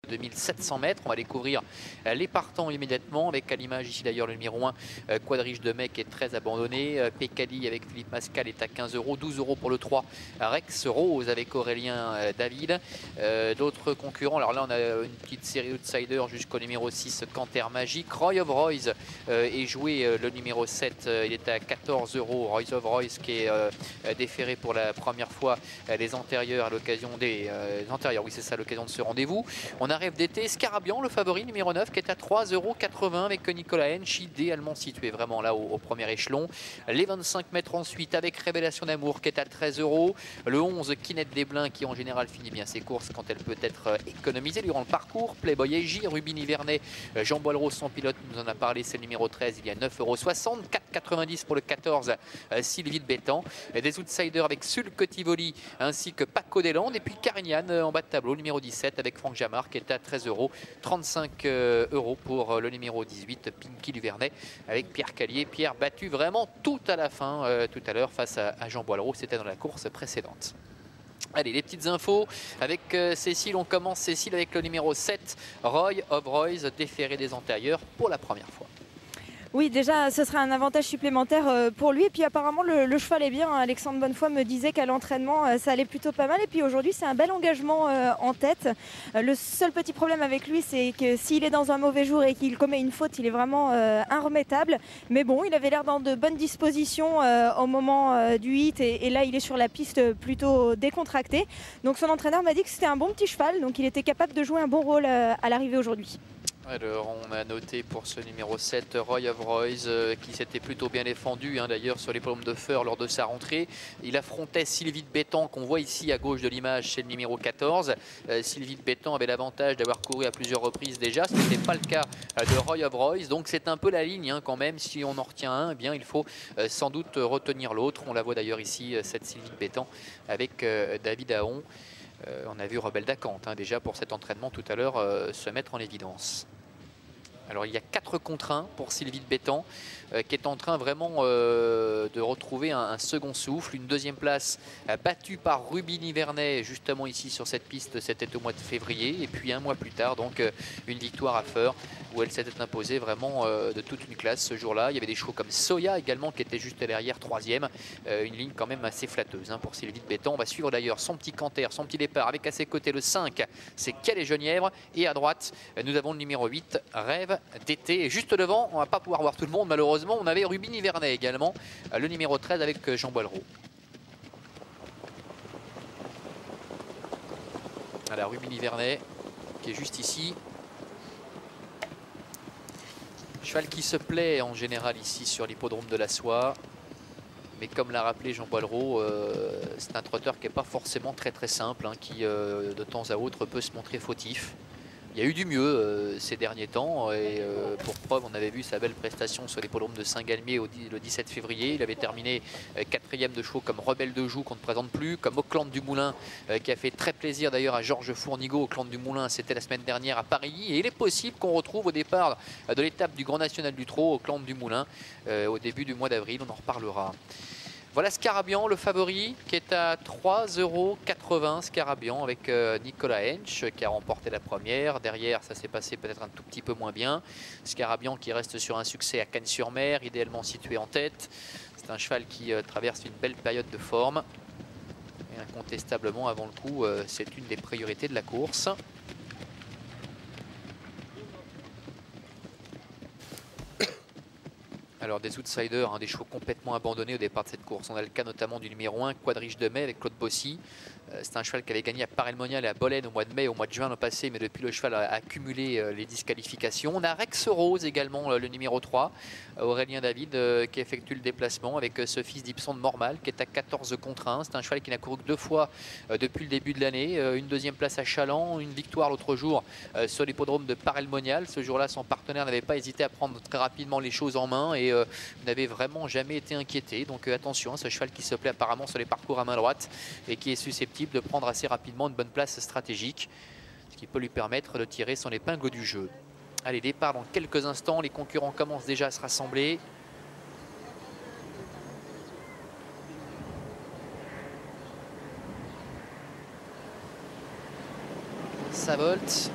2700 mètres. On va découvrir les partants immédiatement avec à l'image ici d'ailleurs le numéro 1 Quadriche de Mai qui est très abandonné. Pécali avec Philippe Mascal est à 15 €, 12 € pour le 3 Rex Rose avec Aurélien David. D'autres concurrents, alors là on a une petite série outsider jusqu'au numéro 6 Canter Magique. Roy of Royce est joué le numéro 7, il est à 14 €. Roy of Royce qui est déféré pour la première fois les antérieurs à l'occasion des antérieurs, oui c'est ça, l'occasion de ce rendez-vous. On a Rêve d'été, Scarabian, le favori numéro 9 qui est à 3,80 € avec Nicolas Hench, idéalement situé vraiment là au premier échelon. Les 25 mètres ensuite avec Révélation d'amour qui est à 13 €. Le 11 Kinette Desblins qui en général finit bien ses courses quand elle peut être économisée durant le parcours. Playboy Eji, Rubin Hivernet, Jean Boileau, son pilote nous en a parlé, c'est le numéro 13, il y a 9,60 €. 4,90 pour le 14 Sylvie de Bétan. Des outsiders avec Sulk Tivoli ainsi que Paco Deslandes et puis Carignan en bas de tableau, numéro 17 avec Franck Jamard qui est à 13 €, 35 € pour le numéro 18 Pinky Duvernay avec Pierre Callier. Pierre battu vraiment tout à la fin tout à l'heure face à Jean Boileau, c'était dans la course précédente. Allez, les petites infos avec Cécile. On commence Cécile avec le numéro 7 Roy of Royce, déféré des antérieurs pour la première fois. Oui, déjà, ce sera un avantage supplémentaire pour lui. Et puis apparemment, le cheval est bien. Alexandre Bonnefoy me disait qu'à l'entraînement, ça allait plutôt pas mal. Et puis aujourd'hui, c'est un bel engagement en tête. Le seul petit problème avec lui, c'est que s'il est dans un mauvais jour et qu'il commet une faute, il est vraiment inremettable. Mais bon, il avait l'air dans de bonnes dispositions au moment du hit. Et là, il est sur la piste plutôt décontracté. Donc son entraîneur m'a dit que c'était un bon petit cheval. Donc il était capable de jouer un bon rôle à l'arrivée aujourd'hui. Alors on a noté pour ce numéro 7 Roy of Royce qui s'était plutôt bien défendu d'ailleurs sur les pommes de Feur lors de sa rentrée. Il affrontait Sylvie de Bétan qu'on voit ici à gauche de l'image, c'est le numéro 14. Sylvie de Bétan avait l'avantage d'avoir couru à plusieurs reprises déjà, ce n'était pas le cas de Roy of Royce. Donc c'est un peu la ligne quand même, si on en retient un, eh bien, il faut sans doute retenir l'autre. On la voit d'ailleurs ici, cette Sylvie de Bétan avec David Aon. On a vu Rebelle d'Acante déjà pour cet entraînement tout à l'heure se mettre en évidence. Alors il y a 4 contre 1 pour Sylvie de Bétan qui est en train vraiment de retrouver un second souffle. Une deuxième place battue par Rubin Hivernet justement ici sur cette piste, c'était au mois de février. Et puis un mois plus tard, donc une victoire à Feur où elle s'était imposée vraiment de toute une classe ce jour-là. Il y avait des chevaux comme Soya également qui était juste derrière, 3e. Une ligne quand même assez flatteuse pour Sylvie de Bétan. On va suivre d'ailleurs son petit canter, son petit départ avec à ses côtés le 5, c'est Calais Genièvre. Et à droite, nous avons le numéro 8, Rêve d'été. Et juste devant, on ne va pas pouvoir voir tout le monde malheureusement, on avait Rubin Hivernet également, le numéro 13 avec Jean Boileau. Voilà, Rubin Hivernet qui est juste ici. Cheval qui se plaît en général ici sur l'hippodrome de la Soie. Mais comme l'a rappelé Jean Boileau, c'est un trotteur qui n'est pas forcément très simple, qui de temps à autre peut se montrer fautif. Il y a eu du mieux ces derniers temps et pour preuve, on avait vu sa belle prestation sur l'hippodrome de Saint-Galmier le 17 février. Il avait terminé 4e de chevaux comme Rebelle de Joux qu'on ne présente plus, comme Auckland du Moulin qui a fait très plaisir d'ailleurs à Georges Fournigaud. Auckland du Moulin, c'était la semaine dernière à Paris et il est possible qu'on retrouve au départ de l'étape du Grand National du Trot Auckland du Moulin au début du mois d'avril. On en reparlera. Voilà Scarabian, le favori, qui est à 3,80 €. Scarabian avec Nicolas Hench qui a remporté la première. Derrière, ça s'est passé peut-être un tout petit peu moins bien. Scarabian qui reste sur un succès à Cannes-sur-Mer, idéalement situé en tête. C'est un cheval qui traverse une belle période de forme. Et incontestablement, avant le coup, c'est une des priorités de la course. Alors des outsiders, des chevaux complètement abandonnés au départ de cette course. On a le cas notamment du numéro 1, Quadriche de Mai avec Claude Bossy. C'est un cheval qui avait gagné à Paray-le-Monial et à Bolène au mois de mai, au mois de juin le passé, mais depuis le cheval a accumulé les disqualifications. On a Rex Rose également, le numéro 3, Aurélien David qui effectue le déplacement avec ce fils d'Ipson de Mormal qui est à 14 contre 1. C'est un cheval qui n'a couru que 2 fois depuis le début de l'année. Une deuxième place à Chaland, une victoire l'autre jour sur l'hippodrome de Paray-le-Monial. Ce jour-là, son partenaire n'avait pas hésité à prendre très rapidement les choses en main et n'avait vraiment jamais été inquiété. Donc attention, ce cheval qui se plaît apparemment sur les parcours à main droite et qui est susceptible de prendre assez rapidement une bonne place stratégique, ce qui peut lui permettre de tirer son épingle du jeu. Allez, départ dans quelques instants, les concurrents commencent déjà à se rassembler. Ça volte.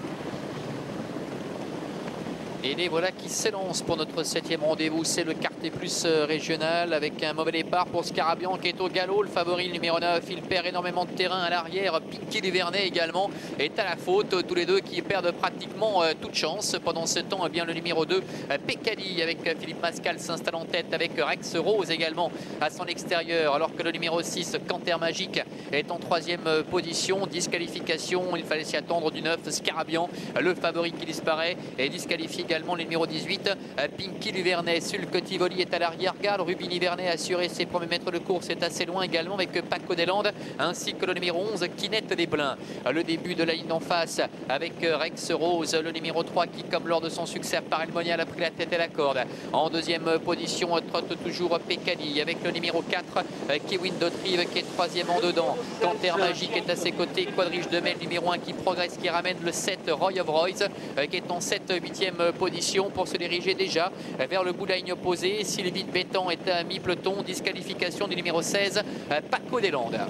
Et les voilà qui s'élancent pour notre 7e rendez-vous. C'est le quartier plus régional avec un mauvais départ pour Scarabian qui est au galop. Le favori, le numéro 9, il perd énormément de terrain à l'arrière. Pinky Duvernay également est à la faute. Tous les deux qui perdent pratiquement toute chance. Pendant ce temps, eh bien, le numéro 2, Pécali avec Philippe Mascal s'installe en tête avec Rex Rose également à son extérieur. Alors que le numéro 6, Canter Magique, est en 3e position. Disqualification, il fallait s'y attendre du 9, Scarabian, le favori qui disparaît, et disqualifié également le numéro 18, Pinky Duvernay. Sulk Tivoli est à l'arrière garde. Ruby Nivernais a assuré ses premiers mètres de course, est assez loin également avec Paco Deslandes ainsi que le numéro 11, Kinette Desblins. Le début de la ligne en face avec Rex Rose, le numéro 3 qui, comme lors de son succès à Paris-le-Monial, a pris la tête et la corde. En 2e position, trotte toujours Pécali avec le numéro 4, Kewin Dautrive qui est 3e en dedans. Canter Magique est à ses côtés. Quadrige de Mai, numéro 1 qui progresse, qui ramène le 7, Roy of Royce, qui est en 7e position pour se diriger déjà vers le bout de la ligne opposée. Sylvie de Bétan est à mi-peloton. Disqualification du numéro 16, Paco Deslandes.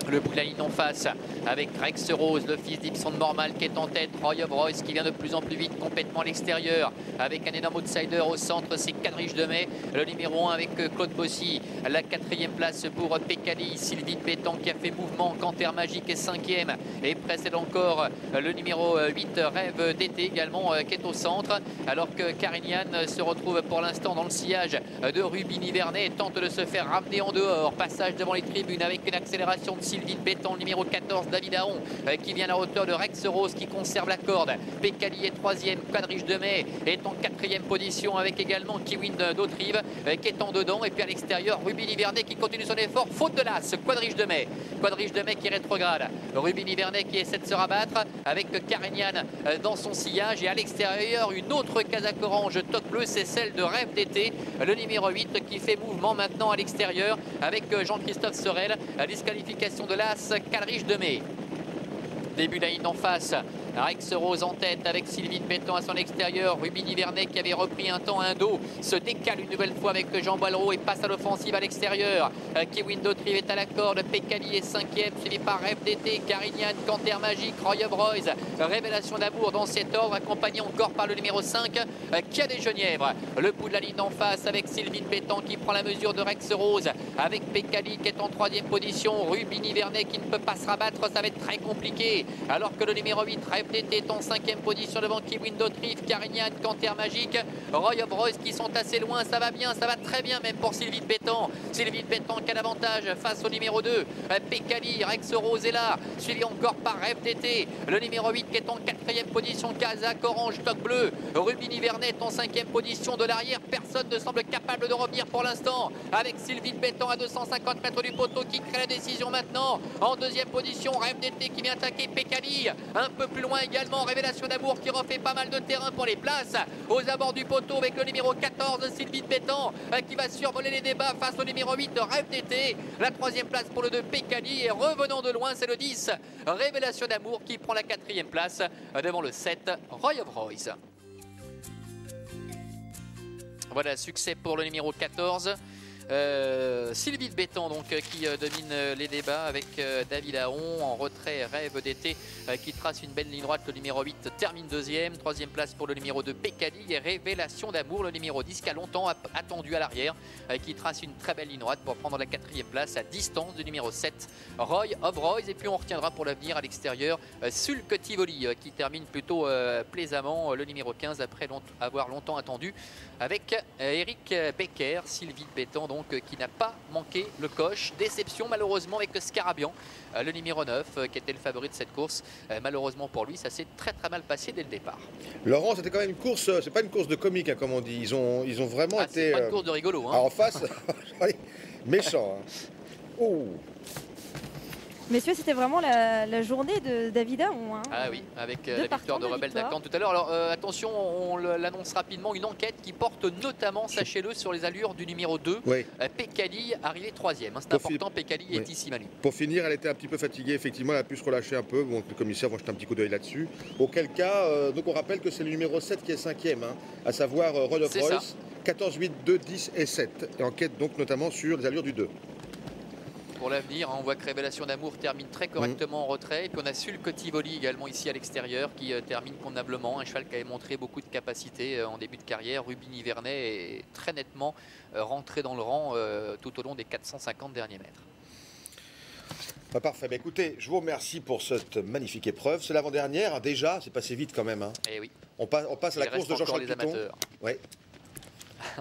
Le bout de la ligne en face avec Rex Rose, le fils d'Ibson Normal qui est en tête. Roy of Royce qui vient de plus en plus vite, complètement à l'extérieur avec un énorme outsider au centre, c'est Quadrige de Mai. Le numéro 1 avec Claude Bossy. La 4e place pour Pécali. Sylvie de Bétan qui a fait mouvement. Canter Magique est 5e et précède encore le numéro 8, Rêve d'été également qui est au centre. Alors que Carignan se retrouve pour l'instant dans le sillage de Ruby Nivernais et tente de se faire ramener en dehors. Passage devant les tribunes avec une accélération de Sylvie de Bétan, le numéro 14, David Aron, qui vient à la hauteur de Rex Rose, qui conserve la corde. Pécali est 3e, Quadrige de Mai est en 4e position avec également Kewin Dautrive qui est en dedans. Et puis à l'extérieur, Ruby Nivernais qui continue son effort, faute de l'as, Quadrige de Mai. Quadrige de Mai qui rétrograde. Ruby Nivernais qui essaie de se rabattre avec Carignan dans son sillage. Et à l'extérieur, une autre casaque orange toque bleu, c'est celle de Rêve d'été, le numéro 8 qui fait mouvement maintenant à l'extérieur avec Jean-Christophe Sorel. Disqualification de l'as, Quadrige de Mai. Début de la ligne en face. Rex Rose en tête avec Sylvie de Bétan à son extérieur. Ruby Nivernais qui avait repris un temps un dos se décale une nouvelle fois avec Jean Boileau et passe à l'offensive à l'extérieur. Kewin Dautrive est à la corde. Pécali est 5e, suivi par Rêve d'été, Carignan, Canter Magique, Roy of Royce. Révélation d'amour dans cet ordre, accompagné encore par le numéro 5, Kia des Genièvres. Le bout de la ligne en face avec Sylvie de Bétan qui prend la mesure de Rex Rose, avec Pécali qui est en 3e position. Ruby Nivernais qui ne peut pas se rabattre, ça va être très compliqué. Alors que le numéro 8, Rêve d'été, est en 5e position devant Kewin Dautrive, Carignan, Canter Magique, Roy of Royce qui sont assez loin. Ça va bien, ça va très bien même pour Sylvie de Bétan. Sylvie de Bétan qui a l'avantage face au numéro 2, Pécali. Rex Rose est là, suivi encore par Rêve d'été. Le numéro 8 qui est en 4e position, casaque orange, toque bleu. Ruby Nivernais est en 5e position de l'arrière. Personne ne semble capable de revenir pour l'instant avec Sylvie de Bétan à 250 mètres du poteau qui crée la décision maintenant. En 2e position, Rêve d'été qui vient attaquer Pécali. Un peu plus loin également, Révélation d'amour qui refait pas mal de terrain pour les places aux abords du poteau avec le numéro 14, Sylvie de Bétan, qui va survoler les débats face au numéro 8, Rêve d'été. La 3e place pour le 2, Pécali, et revenant de loin, c'est le 10, Révélation d'amour qui prend la 4e place devant le 7, Roy of Royce. Voilà, succès pour le numéro 14. Sylvie de Bétan donc qui domine les débats avec David Aron en retrait. Rêve d'été qui trace une belle ligne droite. Le numéro 8 termine 2e. 3e place pour le numéro 2, Pécali, et Révélation d'amour, le numéro 10 qui a longtemps attendu à l'arrière, qui trace une très belle ligne droite pour prendre la 4e place à distance du numéro 7, Roy of Royce. Et puis on retiendra pour l'avenir à l'extérieur Sulk Tivoli qui termine plutôt plaisamment, le numéro 15 après avoir longtemps attendu avec Eric Becker. Sylvie de Bétan donc qui n'a pas manqué le coche. Déception malheureusement avec Scarabian, le numéro 9 qui était le favori de cette course. Malheureusement pour lui, ça s'est très mal passé dès le départ. Laurent, c'était quand même une course, c'est pas une course de comique hein, comme on dit. Ils ont vraiment été. C'est pas une course de rigolo. Hein. En face, méchant. Hein. Oh. Messieurs, c'était vraiment la journée de David Aron. Hein. Ah oui, avec la victoire de Rebelle Dacan tout à l'heure. Alors attention, on l'annonce rapidement, une enquête qui porte notamment, sachez-le, sur les allures du numéro 2, oui. Pécali, arrivé 3e. C'est important, Pécali est ici, Manu. Pour finir, elle était un petit peu fatiguée, effectivement, elle a pu se relâcher un peu. Bon, le commissaire va jeter un petit coup d'œil là-dessus. Auquel cas, donc on rappelle que c'est le numéro 7 qui est 5e, hein, à savoir Roy of Royce, 14, 8, 2, 10 et 7. Et enquête donc notamment sur les allures du 2. pour l'avenir. On voit que Révélation d'Amour termine très correctement en retrait. Et puis on a Sulk Tivoli également ici à l'extérieur qui termine convenablement. Un cheval qui avait montré beaucoup de capacité en début de carrière. Rubin Ivernais est très nettement rentré dans le rang tout au long des 450 derniers mètres. Parfait. Écoutez, je vous remercie pour cette magnifique épreuve. C'est l'avant-dernière. Déjà, c'est passé vite quand même. Hein. Et oui. On passe à la course de Jean-Charles Piton. Ouais.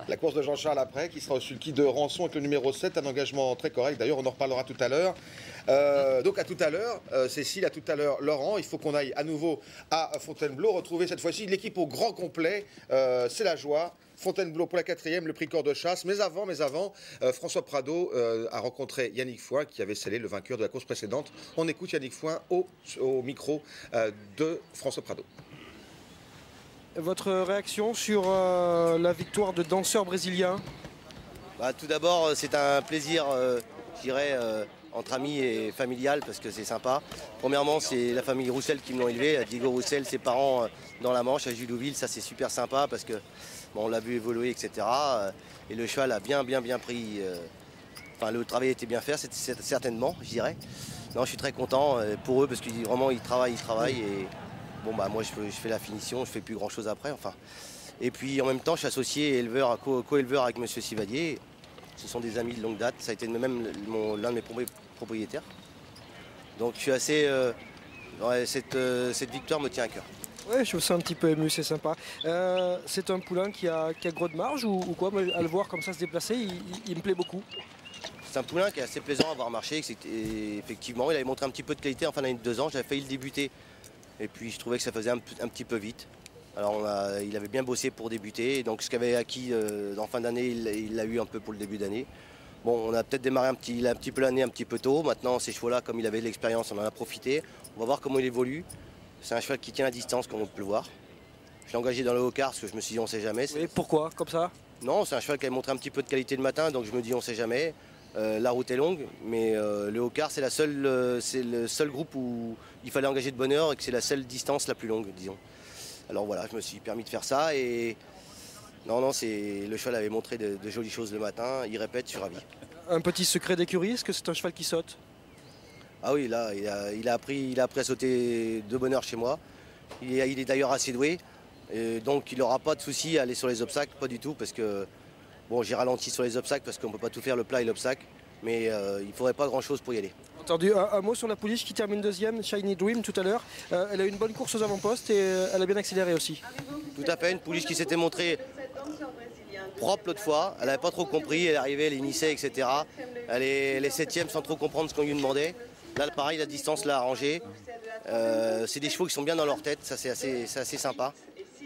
La course de Jean-Charles après, qui sera au sulky de Rançon avec le numéro 7, un engagement très correct. D'ailleurs, on en reparlera tout à l'heure. Donc à tout à l'heure, Cécile, à tout à l'heure, Laurent. Il faut qu'on aille à nouveau à Fontainebleau, retrouver cette fois-ci l'équipe au grand complet. C'est la joie. Fontainebleau pour la 4e, le prix Cor de Chasse. Mais avant, François Prado a rencontré Yannick Foin, qui avait scellé le vainqueur de la course précédente. On écoute Yannick Foin au micro de François Prado. Votre réaction sur la victoire de danseurs brésiliens? Tout d'abord, c'est un plaisir, je dirais, entre amis et familial, parce que c'est sympa. Premièrement, c'est la famille Roussel qui me l'ont élevé. Diego Roussel, ses parents dans la Manche, à Julouville. Ça, c'est super sympa, parce que on l'a vu évoluer, etc. Et le cheval a bien pris. Enfin, le travail était bien fait, certainement, je dirais. Non, je suis très content pour eux, parce qu'ils vraiment, ils travaillent. Et bon, moi, je fais la finition, je fais plus grand-chose après. Enfin. Et puis, en même temps, je suis associé et éleveur, co-éleveur avec M. Sivadier. Ce sont des amis de longue date. Ça a été même l'un de mes premiers propriétaires. Donc, je suis assez... cette victoire me tient à cœur. Ouais, je me sens un petit peu ému, c'est sympa. C'est un poulain qui a gros de marge ou quoi? À le voir comme ça se déplacer, il me plaît beaucoup. C'est un poulain qui est assez plaisant à voir marcher. Et effectivement, il avait montré un petit peu de qualité en fin d'année de 2 ans. J'avais failli le débuter. Et puis je trouvais que ça faisait un petit peu vite. Alors il avait bien bossé pour débuter. Donc ce qu'il avait acquis en fin d'année, il l'a eu un peu pour le début d'année. Bon, on a peut-être démarré un petit peu l'année un petit peu tôt. Maintenant, ces chevaux-là, comme il avait de l'expérience, on en a profité. On va voir comment il évolue. C'est un cheval qui tient à distance, comme on peut le voir. Je l'ai engagé dans le haut-quart parce que je me suis dit on sait jamais. Et pourquoi? Comme ça? Non, c'est un cheval qui avait montré un petit peu de qualité le matin, donc je me dis on sait jamais. La route est longue, mais le haut-quart, c'est le seul groupe où il fallait engager de bonne heure et que c'est la seule distance la plus longue, disons. Alors voilà, je me suis permis de faire ça et non, le cheval avait montré de jolies choses le matin, il répète, je suis ravi. Un petit secret d'écurie, est-ce que c'est un cheval qui saute? Ah oui, là, il a appris à sauter de bonne heure chez moi. Il est d'ailleurs assez doué, donc il n'aura pas de souci à aller sur les obstacles, pas du tout, parce que bon, j'ai ralenti sur les obstacles parce qu'on ne peut pas tout faire, le plat et l'obstacle, mais il ne faudrait pas grand-chose pour y aller. Entendu, un mot sur la pouliche qui termine 2e, Shiny Dream tout à l'heure. Elle a eu une bonne course aux avant-postes et elle a bien accéléré aussi. Tout à fait, une pouliche qui s'était montrée propre l'autre fois. Elle n'avait pas trop compris, elle est arrivée, elle initiait, etc. Elle est 7e sans trop comprendre ce qu'on lui demandait. Là, pareil, la distance l'a arrangée. C'est des chevaux qui sont bien dans leur tête, ça c'est assez sympa.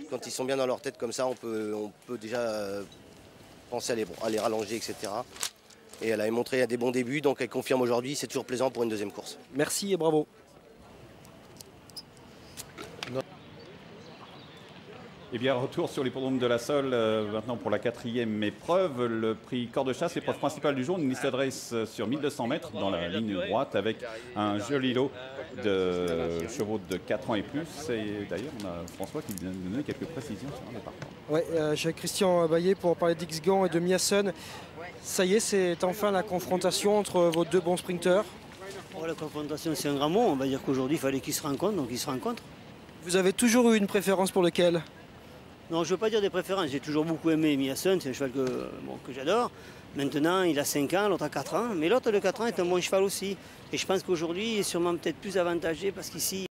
Quand ils sont bien dans leur tête comme ça, on peut déjà penser à les rallonger, etc. Et elle avait montré des bons débuts, donc elle confirme aujourd'hui, c'est toujours plaisant pour une 2e course. Merci et bravo. Et bien, retour sur l'hippodrome de la Sole, maintenant pour la 4e épreuve, le prix Cor de Chasse, l'épreuve principale du jour, une liste d'adresse sur 1200 mètres dans la ligne droite avec un joli lot de chevaux de 4 ans et plus. Et d'ailleurs, on a François qui vient de nous donner quelques précisions sur un départ. Ouais, j'ai Christian Baillet pour parler d'X-Gant et de Miasson. Ça y est, c'est enfin la confrontation entre vos 2 bons sprinteurs. Oh, la confrontation, c'est un grand mot. On va dire qu'aujourd'hui, il fallait qu'ils se rencontrent, donc ils se rencontrent. Vous avez toujours eu une préférence pour lequel? Non, je ne veux pas dire des préférences. J'ai toujours beaucoup aimé Miasson, c'est un cheval que j'adore. Maintenant, il a 5 ans, l'autre a 4 ans. Mais l'autre de 4 ans est un bon cheval aussi. Et je pense qu'aujourd'hui, il est sûrement peut-être plus avantagé parce qu'ici,